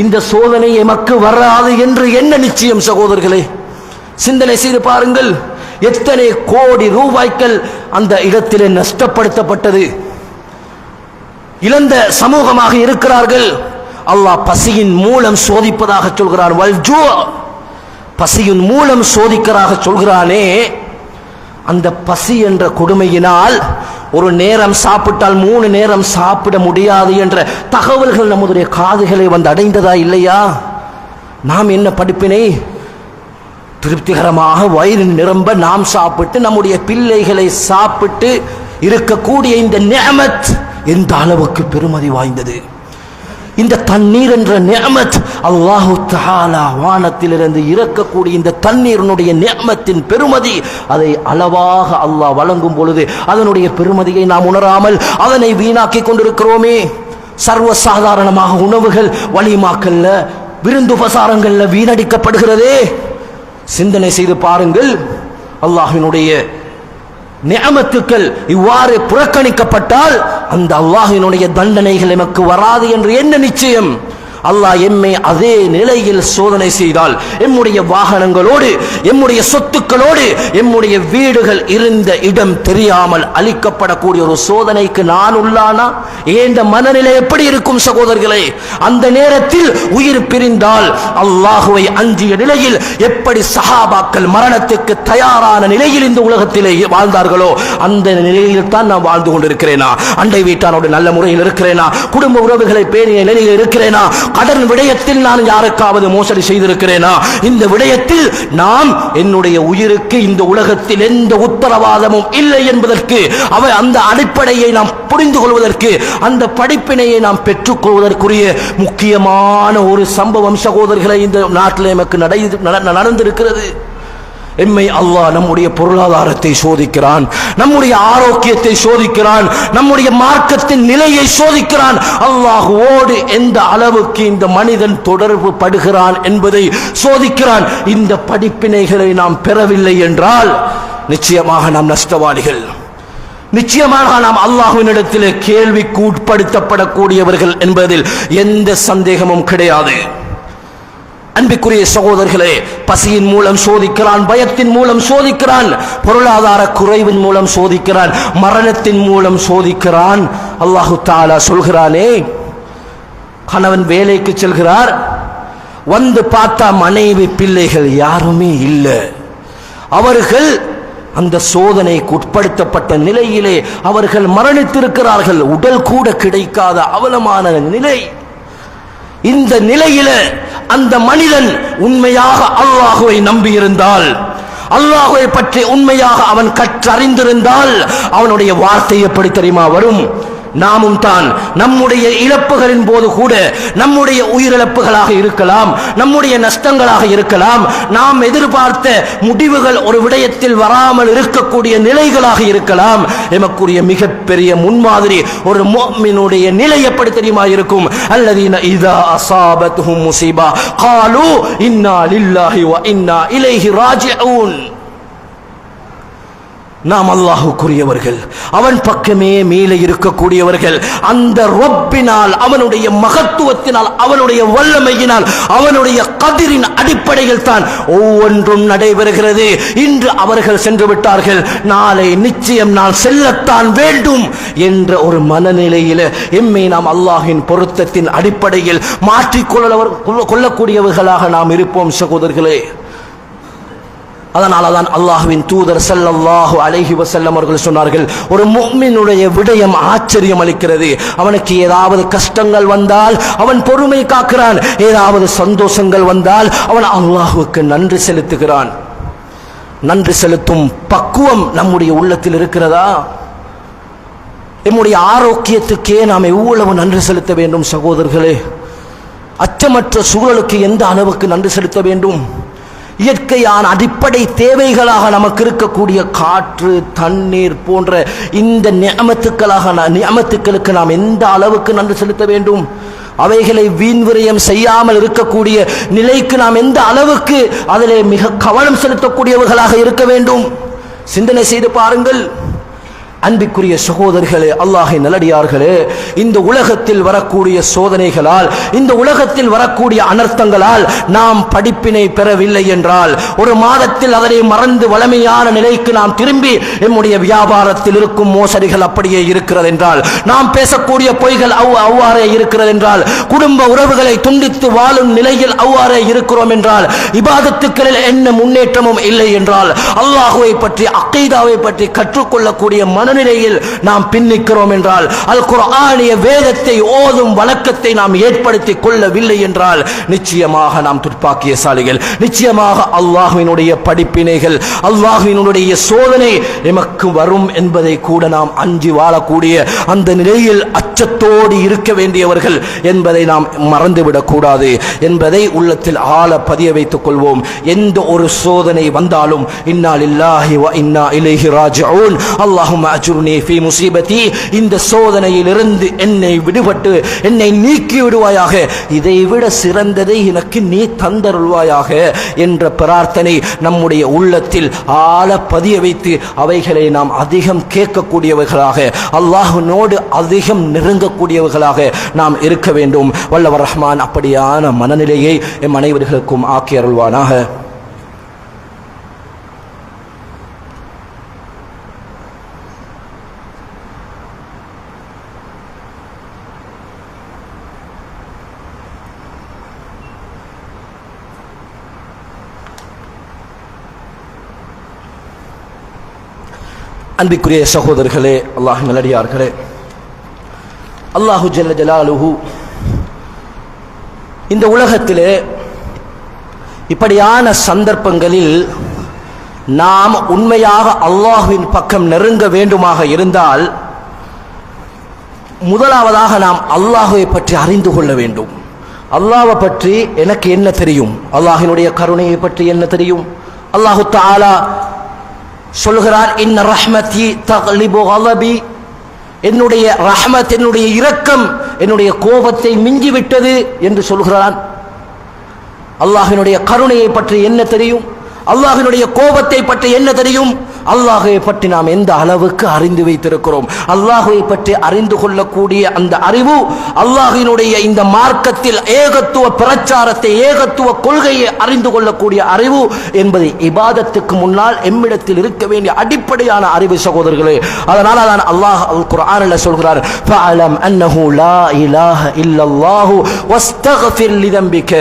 இந்த சோதனை எமக்கு வராது என்று என்ன நிச்சயம்? சகோதரர்களே, சிந்தனை செய்து பாருங்கள். எத்தனை கோடி ரூபாய்கள் அந்த இடத்திலே நஷ்டப்படுத்தப்பட்டது. இழந்த சமூகமாக இருக்கிறார்கள். அல்லாஹ் பசியின் மூலம் சோதிப்பதாக சொல்கிறான். வல்ஜூ, பசியின் மூலம் சோதிக்கிறதாக சொல்கிறானே. அந்த பசி என்ற கொடுமையினால் ஒரு நேரம் சாப்பிட்டால் 3 நேரம் சாப்பிட முடியாது என்ற தகவல்கள் நம்முடைய காதுகளை வந்து அடைந்ததா இல்லையா? நாம் என்ன படிப்பினை? திருப்திகரமாக வயிறு நிரம்ப நாம் சாப்பிட்டு நம்முடைய பிள்ளைகளை சாப்பிட்டு இருக்கக்கூடிய இந்த நிஅமத் எந்த அளவுக்கு பெருமதி வாய்ந்தது! இந்த தண்ணீர் என்ற நிஅமத், அல்லாஹு தஆலா வானத்திலிருந்து இறக்கக்கூடிய இந்த தண்ணீரினுடைய நிஅமத்தின் பெருமதி, அதை அளவாக அல்லாஹ் வழங்கும் பொழுது அதனுடைய பெருமதியை நாம் உணராமல் அதனை வீணாக்கி கொண்டிருக்கிறோமே. சர்வசாதாரணமாக உணவுகள் வலிமாக்கல்ல, விருந்து உபசாரங்கள்ல வீணடிக்கப்படுகிறதே. சிந்தனை செய்து பாருங்கள். அல்லாஹ்வினுடைய நிஅமத்துக்கள் இவ்வாறு புறக்கணிக்கப்பட்டால் அந்த அல்லாஹ்வினுடைய தண்டனைகள் நமக்கு வராது என்று என்ன நிச்சயம்? அல்லாஹ் எம்மை அதே நிலையில் சோதனை செய்தால், எம்முடைய வாகனங்களோடு, எம்முடைய சொத்துக்களோடு, எம்முடைய வீடுகள் இருந்த இடம் தெரியாமல் அளிக்கப்படக்கூடிய ஒரு சோதனைக்கு நான் உள்ளானா ஏந்த மனநிலை எப்படி இருக்கும் சகோதரர்களே? அந்த நேரத்தில் உயிர் பிரிந்தால் அல்லாஹுவை அஞ்சிய நிலையில் எப்படி சஹாபாக்கள் மரணத்துக்கு தயாரான நிலையில் இந்த உலகத்திலே வாழ்ந்தார்களோ அந்த நிலையில் தான் நான் வாழ்ந்து கொண்டிருக்கிறேனா? அண்டை வீட்டானோடு நல்ல முறையில் இருக்கிறேனா? குடும்ப உறவுகளை பேணிய நிலையில் இருக்கிறேனா? கடன் விடயத்தில் நான் யாருக்காவது மோசடி செய்திருக்கிறேனா? இந்த விடயத்தில் நாம் என்னுடைய உயிருக்கு இந்த உலகத்தில் எந்த உத்தரவாதமும் இல்லை என்பதற்கு அந்த அடிப்படையை நாம் புரிந்து கொள்வதற்கு, அந்த படிப்பினையை நாம் பெற்றுக் கொள்வதற்குரிய முக்கியமான ஒரு சம்பவம் சகோதரர்களை இந்த நாட்டில் நமக்கு நடந்திருக்கிறது. எம்மை அல்லாஹ் நம்முடைய பொருளாதாரத்தை சோதிக்கிறான், நம்முடைய ஆரோக்கியத்தை சோதிக்கிறான், நம்முடைய மார்க்கத்தின் நிலையை சோதிக்கிறான். அல்லாஹ்வோடு எந்த அளவுக்கு இந்த மனிதன் தொடர்பு படுகிறான் என்பதை சோதிக்கிறான். இந்த படிப்பினைகளை நாம் பெறவில்லை என்றால் நிச்சயமாக நாம் நஷ்டவாளிகள், நிச்சயமாக நாம் அல்லாஹ்வினிடத்தில் கேள்விக்கு உட்படுத்தப்படக்கூடியவர்கள் என்பதில் எந்த சந்தேகமும் கிடையாது. அன்பிற்குரிய சகோதரர்களே, பசியின் மூலம் சோதிக்கிறான், பயத்தின் மூலம் சோதிக்கிறான், பொருளாதார குறைவின் மூலம் சோதிக்கிறான், மரணத்தின் மூலம் சோதிக்கிறான். அல்லாஹு தஆலா சொல்கிறானே, கணவன் வேலைக்கு செல்கிறார், வந்து பார்த்தா மனைவி பிள்ளைகள் யாருமே இல்லை. அவர்கள் அந்த சோதனைக்கு உட்படுத்தப்பட்ட நிலையிலே அவர்கள் மரணித்திருக்கிறார்கள். உடல் கூட கிடைக்காத அவலமான நிலை. இந்த நிலையில அந்த மனிதன் உண்மையாக அல்லாஹ்வை நம்பியிருந்தால், அல்லாஹ்வை பற்றி உண்மையாக அவன் கற்றறிந்திருந்தால் அவனுடைய வார்த்தை எப்படி தெரியுமா வரும்? நாமும் தான் நம்முடைய இழப்புகளின் போது கூட, நம்முடைய உயிரிழப்புகளாக இருக்கலாம், நம்முடைய நஷ்டங்களாக இருக்கலாம், நாம் எதிர்பார்த்த முடிவுகள் ஒரு விடயத்தில் வராமல் இருக்கக்கூடிய நிலைகளாக இருக்கலாம். எமக்குரிய மிகப்பெரிய முன்மாதிரி ஒரு முஃமினுடைய நிலை எப்படி தெரியுமா இருக்கும்? அல்லதீன இதா அஸாபத்துஹும் முஸீபா காலூ இன்னா லில்லாஹி வ இன்னா இலைஹி ராஜிஊன். நாம் அல்லாஹ்வுக்குரியவர்கள், அவன் பக்கமே மேலே இருக்கக்கூடியவர்கள். அந்த ரப்பினால், அவனுடைய மகத்துவத்தினால், அவனுடைய வல்லமையினால், அவனுடைய கதிரின் அடிப்படையில் தான் ஒவ்வொன்றும் நடைபெறுகிறது. இன்று அவர்கள் சென்று விட்டார்கள், நாளை நிச்சயம் நான் செல்லத்தான் வேண்டும் என்ற ஒரு மனநிலையில் எம்மை நாம் அல்லாஹ்வின் பொருத்தத்தின் அடிப்படையில் மாற்றிக்கொள்ளக்கூடியவர்களாக நாம் இருப்போம் சகோதரர்களே. அதனால்தான் அல்லாஹ்வின் தூதர் ஸல்லல்லாஹு அலைஹி வஸல்லம் அவர்கள் சொன்னார்கள், ஒரு முஃமினுடைய விடயம் ஆச்சரியம் அளிக்கிறது. அவனுக்கு ஏதாவது கஷ்டங்கள் வந்தால் அவன் பொறுமை காக்கிறான், ஏதாவது சந்தோஷங்கள் வந்தால் அவன் அல்லாஹ்வுக்கு நன்றி செலுத்துகிறான். நன்றி செலுத்தும் பக்குவம் நம்முடைய உள்ளத்தில் இருக்கிறதா? நம்முடைய ஆரோக்கியத்துக்கே நாம் எவ்வளவு நன்றி செலுத்த வேண்டும் சகோதரர்களே? அச்சமற்ற சூழலுக்கு எந்த அளவுக்கு நன்றி செலுத்த வேண்டும்? இயற்கையான அடிப்படை தேவைகளாக நமக்கு இருக்கக்கூடிய காற்று, தண்ணீர் போன்ற இந்த நியமத்துக்களுக்கு நாம் எந்த அளவுக்கு நன்றி செலுத்த வேண்டும்? அவைகளை வீண் விரயம் செய்யாமல் இருக்கக்கூடிய நிலைக்கு நாம் எந்த அளவுக்கு அதிலே மிக கவனம் செலுத்தக்கூடியவர்களாக இருக்க வேண்டும்? சிந்தனை செய்து பாருங்கள். அன்பிற்குரிய சகோதரர்களே, அல்லாஹ்வின் நல்லடியார்களே, இந்த உலகத்தில் வரக்கூடிய சோதனைகளால், இந்த உலகத்தில் வரக்கூடிய அனர்த்தங்களால் நாம் படிப்பினை பெறவில்லை என்றால், ஒரு மாதத்தில் அதனை மறந்து வளமையான நிலைக்கு நாம் திரும்பி நம்முடைய வியாபாரத்தில் இருக்கும் மோசடிகள் அப்படியே இருக்கிறது என்றால், நாம் பேசக்கூடிய பொய்கள் அவ்வாறே இருக்கிறது என்றால், குடும்ப உறவுகளை துண்டித்து வாழும் நிலையில் அவ்வாறே இருக்கிறோம் என்றால், இபாதத்துக்களில் என்ன முன்னேற்றமும் இல்லை என்றால், அல்லாஹ்வை பற்றி, அகீதாவை பற்றி கற்றுக்கொள்ளக்கூடிய மனநிலையில் நாம் பின்னிக்கிறோம் என்றால், அல் குர்ஆனிய வேதத்தை ஓதும் வழக்கத்தை நாம் ஏற்படுத்தி கொள்ளவில்லை என்றால் நிச்சயமாக நாம் துர்ப்பாக்கியசாலிகள். நிச்சயமாக அல்லாஹ்வினுடைய படிப்பினைகள், அல்லாஹ்வினுடைய சோதனை எமக்கு வரும் என்பதை கூட நாம் அஞ்சி வாழக்கூடிய அந்த நிலையில் அச்சத்தோடு இருக்க வேண்டியவர்கள் என்பதை நாம் மறந்துவிடக் கூடாது என்பதை உள்ளத்தில் ஆழ பதிய வைத்துக் கொள்வோம். எந்த ஒரு சோதனை வந்தாலும் இன்னா லில்லாஹி வ இன்னா இலைஹி ராஜிஊன். அல்லாஹும்ம அஜுர்னி ஃபீ முஸீபதி, இந்த சோதனையிலிருந்து என்னை விடுபட்டு என்னை நீக்கி விடுவாயாக, இதைவிட சிறந்ததை எனக்கு நீ தந்தருள்வாயாக என்ற பிரார்த்தனை நம்முடைய உள்ளத்தில் ஆழ பதிய வைத்து அவைகளை நாம் அதிகம் கேட்கக்கூடியவர்களாக, அல்லாஹ்வினோடு அதிகம் நெருங்கக்கூடியவர்களாக நாம் இருக்க வேண்டும். வல்லவர் ரஹ்மான் அப்படியான மனநிலையை எம் அனைவர்களுக்கும் ஆக்கி அருள்வானாக. அன்பிற்குரிய சகோதரர்களே, அல்லாஹ் நல்லடியார்களே, அல்லாஹு ஜல்ல ஜலாலுஹு இந்த உலகத்திலே இப்படியான சந்தர்ப்பங்களில் நாம் உண்மையாக அல்லாஹ்வின் பக்கம் நெருங்க வேண்டுமாக இருந்தால் முதலாவதாக நாம் அல்லாஹ்வை பற்றி அறிந்து கொள்ள வேண்டும். அல்லாஹ்வை பற்றி எனக்கு என்ன தெரியும்? அல்லாஹ்வினுடைய கருணையை பற்றி என்ன தெரியும்? அல்லாஹு தஆலா சொல்கிறார், இன்ன ரஹ்மதி தக்லிபு கலபி, என்னுடைய ரஹ்மத், என்னுடைய இரக்கம் என்னுடைய கோபத்தை மிஞ்சிவிட்டது என்று சொல்கிறான். அல்லாஹ்வினுடைய கருணையை பற்றி என்ன தெரியும்? அல்லாஹ்வினுடைய கோபத்தை பற்றி என்ன தெரியும்? அல்லாஹ்வை பற்றி நாம் எந்த அளவுக்கு அறிந்து வைத்திருக்கிறோம்? அல்லாஹ்வை பற்றி அறிந்து கொள்ளக்கூடிய அந்த அறிவு, அல்லாஹ்வினுடைய இந்த மார்க்கத்தில் ஏகத்துவ பிரச்சாரத்தை, ஏகத்துவ கொள்கையை அறிந்து கொள்ளக்கூடிய அறிவு என்பது இபாதத்துக்கு முன்னால் எம்மிடத்தில் இருக்க வேண்டிய அடிப்படையான அறிவு சகோதரர்களே. அதனால தான் அல்லாஹ் குர்ஆனில் சொல்கிறார், ஃபஅலம் அன்னஹு லா இலாஹ இல்லல்லாஹு வஸ்தக்ஃபிர் லிதம்பிக,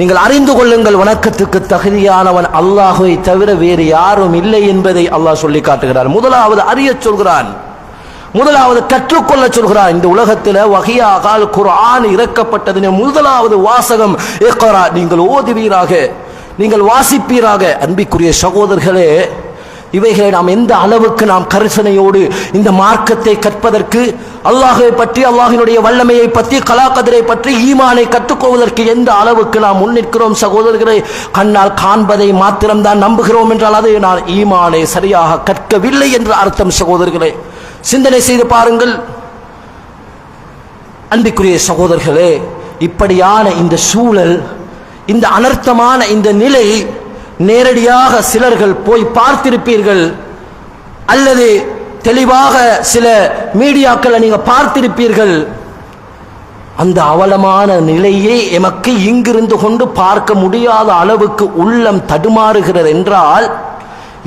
நீங்கள் அறிந்து கொள்ளுங்கள், வணக்கத்துக்கு தகுதியானவன் அல்லாஹ்வை தவிர வேறு யாரும் இல்லை என்பதை அல்லாஹ் சொல்லி காட்டுகிறார். முதலாவது அறிய சொல்கிறான், முதலாவது கற்றுக்கொள்ள சொல்கிறான். இந்த உலகத்தில் வஹியாக குர்ஆன் இறக்கப்பட்டதின் முதலாவது வாசகம் இக்ரா, நீங்கள் ஓதுவீராக, நீங்கள் வாசிப்பீராக. அன்பிற்குரிய சகோதரர்களே, இவைகளை நாம் எந்த அளவுக்கு நாம் கரிசனையோடு இந்த மார்க்கத்தை கற்பதற்கு, அல்லாஹ்வை பற்றி, அல்லாஹ்வினுடைய வல்லமையை பற்றி, கலாக்கதிரை பற்றி, ஈமானை கற்றுக்கொள்வதற்கு எந்த அளவுக்கு நாம் முன்னிற்கிறோம் சகோதரர்களே. கண்ணால் காண்பதை மாத்திரம்தான் நம்புகிறோம் என்றால் அது நான் ஈமானை சரியாக கற்கவில்லை என்று அர்த்தம் சகோதரர்களே. சிந்தனை செய்து பாருங்கள். அன்பிற்குரிய சகோதரர்களே, இப்படியான இந்த சூழல், இந்த அனர்த்தமான இந்த நிலை நேரடியாக சிலர்கள் போய் பார்த்திருப்பீர்கள், அல்லது தெளிவாக சில மீடியாக்களை நீங்க பார்த்திருப்பீர்கள். அந்த அவலமான நிலையை எமக்கு இங்கிருந்து கொண்டு பார்க்க முடியாத அளவுக்கு உள்ளம் தடுமாறுகிறது என்றால்,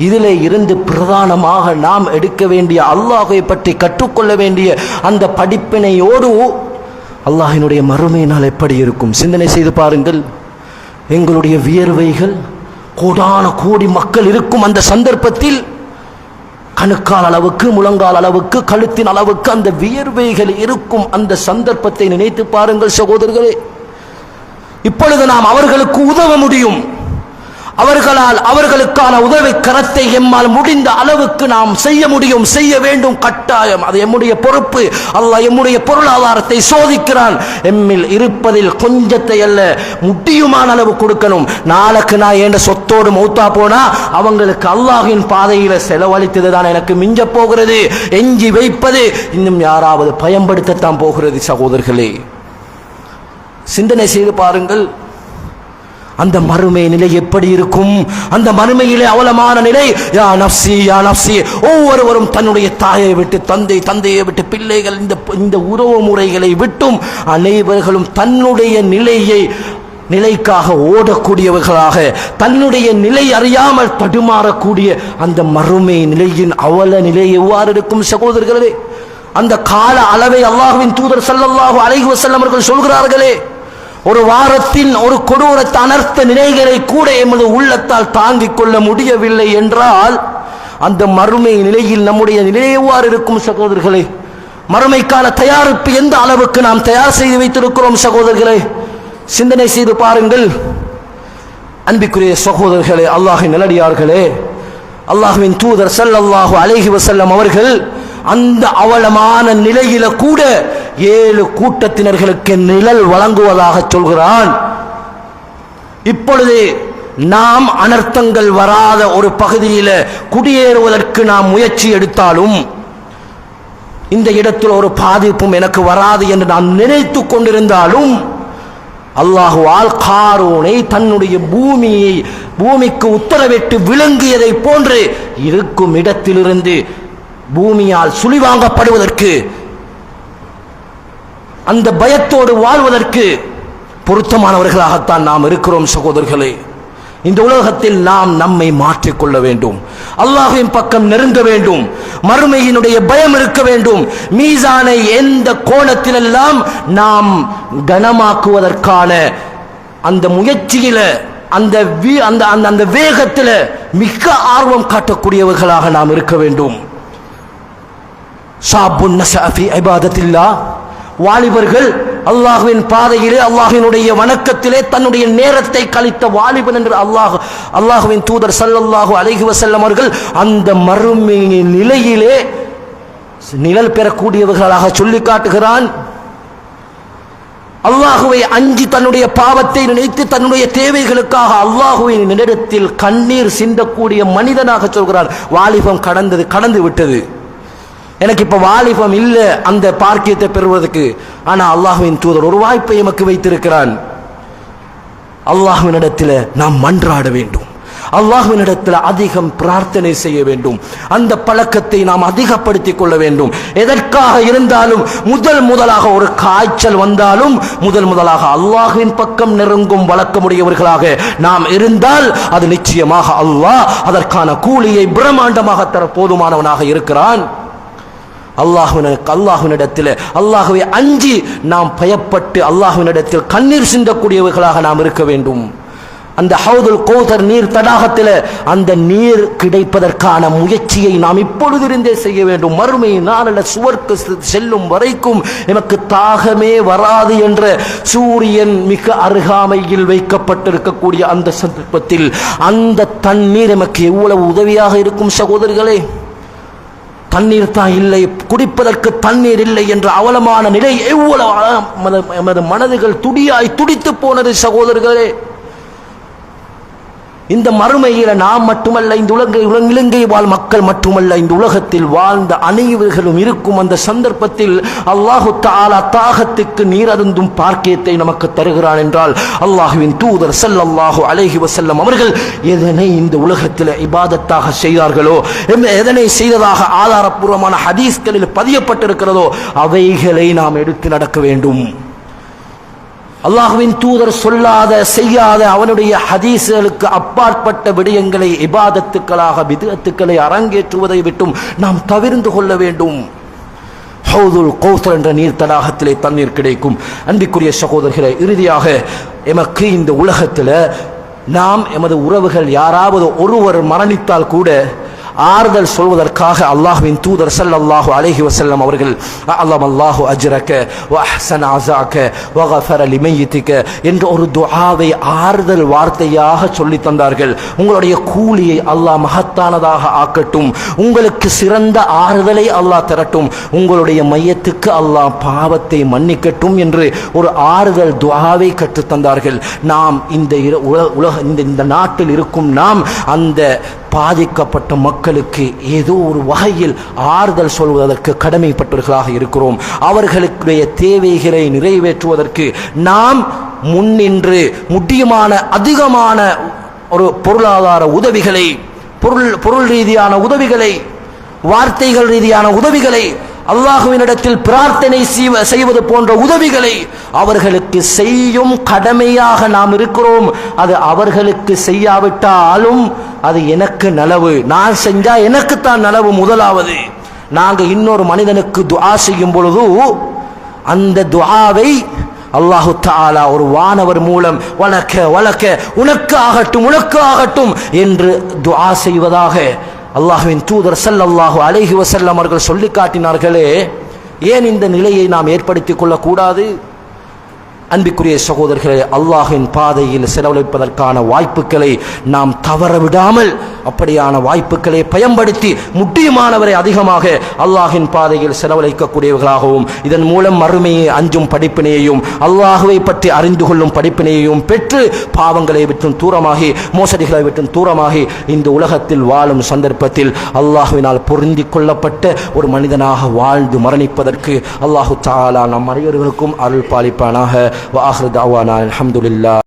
இதிலே இருந்து பிரதானமாக நாம் எடுக்க வேண்டிய, அல்லாஹ்வை பற்றி கற்றுக்கொள்ள வேண்டிய அந்த படிப்பினையோடு அல்லாஹ்வினுடைய மறுமை நாள் எப்படி இருக்கும் சிந்தனை செய்து பாருங்கள். எங்களுடைய வியர்வைகள், கோடான கோடி மக்கள் இருக்கும் அந்த சந்தர்ப்பத்தில் கணுக்கால் அளவுக்கு, முழங்கால் அளவுக்கு, கழுத்தின் அளவுக்கு அந்த வியர்வைகள் இருக்கும் அந்த சந்தர்ப்பத்தை நினைத்து பாருங்கள் சகோதரர்களே. இப்பொழுது நாம் அவர்களுக்கு உதவ முடியும். அவர்களால் அவர்களுக்கான உதவி கரத்தை எம்மால் முடிந்த அளவுக்கு நாம் செய்ய முடியும், செய்ய வேண்டும், கட்டாயம். அது எம்முடைய பொறுப்பு. அல்லாஹ் எம்முடைய பொருளாதாரத்தை சோதிக்கிறான். எம்மில் இருப்பதில் கொஞ்சத்தை அல்ல, முடியுமான அளவு கொடுக்கணும். நாளைக்கு நான் என்ற சொத்தோடு மௌத்தா போனா அவங்களுக்கு அல்லாஹ்வின் பாதையில செலவழித்ததுதான் எனக்கு மிஞ்ச போகிறது. எஞ்சி வைப்பது இன்னும் யாராவது பயன்படுத்தத்தான் போகிறது சகோதரர்களே. சிந்தனை செய்து பாருங்கள். அந்த மறுமை நிலை எப்படி இருக்கும்? அந்த மறுமையிலே அவலமான நிலை. யா நஃப்ஸி யா நஃப்ஸி, ஒவ்வொருவரும் தன்னுடைய தாயை விட்டு, தந்தையை விட்டு, பிள்ளைகள், இந்த உறவு முறைகளை விட்டும் அனைவர்களும் தன்னுடைய நிலைக்காக ஓடக்கூடியவர்களாக, தன்னுடைய நிலை அறியாமல் தடுமாறக்கூடிய அந்த மறுமை நிலையின் அவல நிலை எவ்வாறு இருக்கும் சகோதரர்களே? அந்த கால அளவை அல்லாஹ்வின் தூதர் ஸல்லல்லாஹு அலைஹி வஸல்லம் அவர்கள் சொல்கிறார்களே, ஒரு வாரத்தின் ஒரு கொடூர அனர்த்த நிலைகளை கூட எமது உள்ளத்தால் தாங்கிக் கொள்ள முடியவில்லை என்றால் அந்த மறுமை நிலையில் நம்முடைய நிலை எவ்வாறு இருக்கும் சகோதரர்களே? மறுமைக்கான தயாரிப்பு எந்த அளவுக்கு நாம் தயார் செய்து வைத்திருக்கிறோம் சகோதரர்களே? சிந்தனை செய்து பாருங்கள். அன்பிற்குரிய சகோதரர்களே, அல்லாஹ்வின் நல்லடியார்களே, அல்லாஹ்வின் தூதர் ஸல்லல்லாஹு அலைஹி வஸல்லம் அவர்கள் அந்த அவலமான நிலையில கூட 7 கூட்டத்தினர்களுக்கு நிழல் வழங்குவதாக சொல்கிறான். இப்பொழுது நாம் அனர்த்தங்கள் வராத ஒரு பகுதியில் குடியேறுவதற்கு நாம் முயற்சி எடுத்தாலும் இந்த இடத்தில் ஒரு பாதிப்பும் எனக்கு வராது என்று நான் நினைத்து கொண்டிருந்தாலும் அல்லாஹுவால் காரூனை தன்னுடைய பூமிக்கு உத்தரவிட்டு விளங்கியதை போன்று இருக்கும் இடத்திலிருந்து பூமியால் சுழிவாங்கப்படுவதற்கு, அந்த பயத்தோடு வாழ்வதற்கு பொருத்தமானவர்களாகத்தான் நாம் இருக்கிறோம் சகோதரர்களே. இந்த உலகத்தில் நாம் நம்மை மாற்றிக்கொள்ள வேண்டும், அல்லாஹ்வின் பக்கம் நெருங்க வேண்டும், மறுமையினுடைய பயம் இருக்க வேண்டும். மீசானை எந்த கோணத்திலெல்லாம் நாம் கனமாக்குவதற்கான அந்த முயற்சியில அந்த வேகத்தில் மிக ஆர்வம் காட்டக்கூடியவர்களாக நாம் இருக்க வேண்டும். ஷாபுன் நஷஅ ஃபீ இபாதத்தில்லாஹ், வாலிபர்கள் அல்லாஹ்வின் பாதையிலே அல்லாஹ்வினுடைய வணக்கத்திலே தன்னுடைய நேரத்தை கழித்த வாலிபன் என்று அல்லாஹ்வின் தூதர் ஸல்லல்லாஹு அலைஹி வஸல்லம் அவர்கள் அந்த மறுமை நிலையிலே நிழல் பெறக்கூடியவர்களாக சொல்லி காட்டுகிறான். அல்லாஹுவை அஞ்சி தன்னுடைய பாவத்தை நினைத்து தன்னுடைய தேவைகளுக்காக அல்லாஹுவின் இடத்தில் கண்ணீர் சிந்தக்கூடிய மனிதனாக சொல்கிறார். வாலிபம் கடந்து விட்டது, எனக்கு இப்ப வாலிபம் இல்லை அந்த பாக்கியத்தை பெறுவதற்கு. ஆனா அல்லாஹ்வின் தூதர் ஒரு வாய்ப்பை எமக்கு வைத்திருக்கிறான். அல்லாஹ்வினிடத்தில் நாம் மன்றாட வேண்டும், அல்லாஹ்வினிடத்தில் அதிகம் பிரார்த்தனை செய்ய வேண்டும். அந்த பழக்கத்தை நாம் அதிகப்படுத்திக் கொள்ள வேண்டும். எதற்காக இருந்தாலும் முதலாக ஒரு காய்ச்சல் வந்தாலும் முதலாக அல்லாஹ்வின் பக்கம் நெருங்கும் வழக்கமுடையவர்களாக நாம் இருந்தால் அது நிச்சயமாக அல்லாஹ் அதற்கான கூலியை பிரம்மாண்டமாக தர போதுமானவனாக இருக்கிறான். அல்லாஹ்வினிடத்தில் அல்லாஹ்வை அஞ்சி நாம் பயப்பட்டு அல்லாஹ்வினிடத்தில் கண்ணீர் சிந்தக்கூடியவர்களாக நாம் இருக்க வேண்டும். அந்த ஹவுதுல் கௌதர் நீர் தடாகத்தில் அந்த நீர் கிடைப்பதற்கான முயற்சியை நாம் இப்பொழுதிருந்தே செய்ய வேண்டும். மறுமை நாளில் சுவர்க்கு செல்லும் வரைக்கும் எனக்கு தாகமே வராது என்ற சூரியன் மிக அருகாமையில் வைக்கப்பட்டிருக்கக்கூடிய அந்த சந்தர்ப்பத்தில் அந்த தண்ணீர் நமக்கு எவ்வளவு உதவியாக இருக்கும் சகோதரர்களே. தண்ணீர் தான் இல்லை, குடிப்பதற்கு தண்ணீர் இல்லை என்ற அவலமான நிலை எவ்வளவு மனதுகள் துடித்து போனது சகோதரர்களே. இந்த மறுமையில நாம் மட்டுமல்ல, இந்த இலங்கை வாழ் மக்கள் மட்டுமல்ல, இந்த உலகத்தில் வாழ்ந்த அனைவர்களும் இருக்கும் அந்த சந்தர்ப்பத்தில் அல்லாஹு தஆலா தாகத்துக்கு நீர் அருந்தும் பாக்கியத்தை நமக்கு தருகிறான் என்றால் அல்லாஹ்வின் தூதர் ஸல்லல்லாஹு அலைஹி வஸல்லம் அவர்கள் எதனை இந்த உலகத்தில் இபாதத்தாக செய்தார்களோ, எதனை செய்ததாக ஆதாரப்பூர்வமான ஹதீஸ்களில் பதியப்பட்டிருக்கிறதோ அவைகளை நாம் எடுத்து நடக்க வேண்டும். அல்லாஹ்வின் தூதர் சொல்லாத செய்யாத அவனுடைய ஹதீஸ்களுக்கு அப்பாற்பட்ட விடயங்களை இபாதத்துக்களாக பித்அத்துக்களை அரங்கேற்றுவதை விட்டும் நாம் தவிர்ந்து கொள்ள வேண்டும். ஹவுதுல் கௌசர் என்ற நீர் தடாகத்திலே தண்ணீர் கிடைக்கும். அன்பிற்குரிய சகோதரர்களே, இறுதியாக எமக்கு இந்த உலகத்தில் நாம் எமது உறவுகள் யாராவது ஒருவர் மரணித்தால் கூட ஆறுதல் சொல்வதற்காக அல்லாஹ்வின் தூதர் ஸல்லல்லாஹு அலைஹி வஸல்லம் அவர்கள் அல்லாஹு அஜ்ரக வ அஹ்ஸன அஸாக வ கஃபர லிமையிதிக என்ற ஒரு துஆவை ஆறுதல் வார்த்தையாக சொல்லி தந்தார்கள். உங்களுடைய கூலியை அல்லாஹ் மகத்தானதாக ஆக்கட்டும், உங்களுக்கு சிறந்த ஆறுதலை அல்லாஹ் தரட்டும், உங்களுடைய மையத்துக்கு அல்லாஹ் பாவத்தை மன்னிக்கட்டும் என்று ஒரு ஆறுதல் துஆவை கற்றுத் தந்தார்கள். நாம் இந்த நாட்டில் இருக்கும் நாம் அந்த பாதிக்கப்பட்ட மக்களுக்கு ஏதோ ஒரு வகையில் ஆறுதல் சொல்வதற்கு கடமைப்பட்டவர்களாக இருக்கிறோம். அவர்களுடைய தேவைகளை நிறைவேற்றுவதற்கு நாம் முன்னின்று முடியுமான அதிகமான ஒரு பொருளாதார உதவிகளை, பொருள் ரீதியான உதவிகளை, வார்த்தைகள் ரீதியான உதவிகளை, அல்லாஹ்வினிடத்தில் பிரார்த்தனை செய்வது போன்ற உதவிகளை அவர்களுக்கு செய்யும் கடமையாக நாம் இருக்கிறோம். அது அவர்களுக்கு செய்யாவிட்டாலும் அது எனக்கு நலவு, நான் செஞ்சா எனக்குத்தான் நலவு. முதலாவது நாங்கள் இன்னொரு மனிதனுக்கு துஆ செய்யும் பொழுது அந்த துஆவை அல்லாஹு தஆலா ஒரு வானவர் மூலம் வலக்க உனக்கு ஆகட்டும் என்று துஆ செய்வதாக அல்லாஹ்வின் தூதர் ஸல்லல்லாஹு அலைஹி வஸல்லம் அவர்கள் சொல்லி காட்டினார்களே. ஏன் இந்த நிலையை நாம் ஏற்படுத்திக் கொள்ளக்கூடாது? அன்பிற்குரிய சகோதரர்களே, அல்லாஹ்வின் பாதையில் செலவழிப்பதற்கான வாய்ப்புகளை நாம் தவறவிடாமல் அப்படியான வாய்ப்புகளை பயன்படுத்தி முடியுமானவரை அதிகமாக அல்லாஹ்வின் பாதையில் செலவழிக்கக்கூடியவர்களாகவும் இதன் மூலம் மறுமையை அஞ்சும் படிப்பினையையும் அல்லாஹ்வை பற்றி அறிந்து கொள்ளும் படிப்பினையையும் பெற்று பாவங்களை விட்டும் தூரமாகி மோசடிகளை விட்டும் தூரமாகி இந்த உலகத்தில் வாழும் சந்தர்ப்பத்தில் அல்லாஹ்வினால் பொருந்திக் கொள்ளப்பட்ட ஒரு மனிதனாக வாழ்ந்து மரணிப்பதற்கு அல்லாஹு தஆலா நம் அனைவருக்கும் அருள் பாலிப்பானாக. வ ஆகிரு தஅவானா அல்ஹம்துலில்லாஹ்.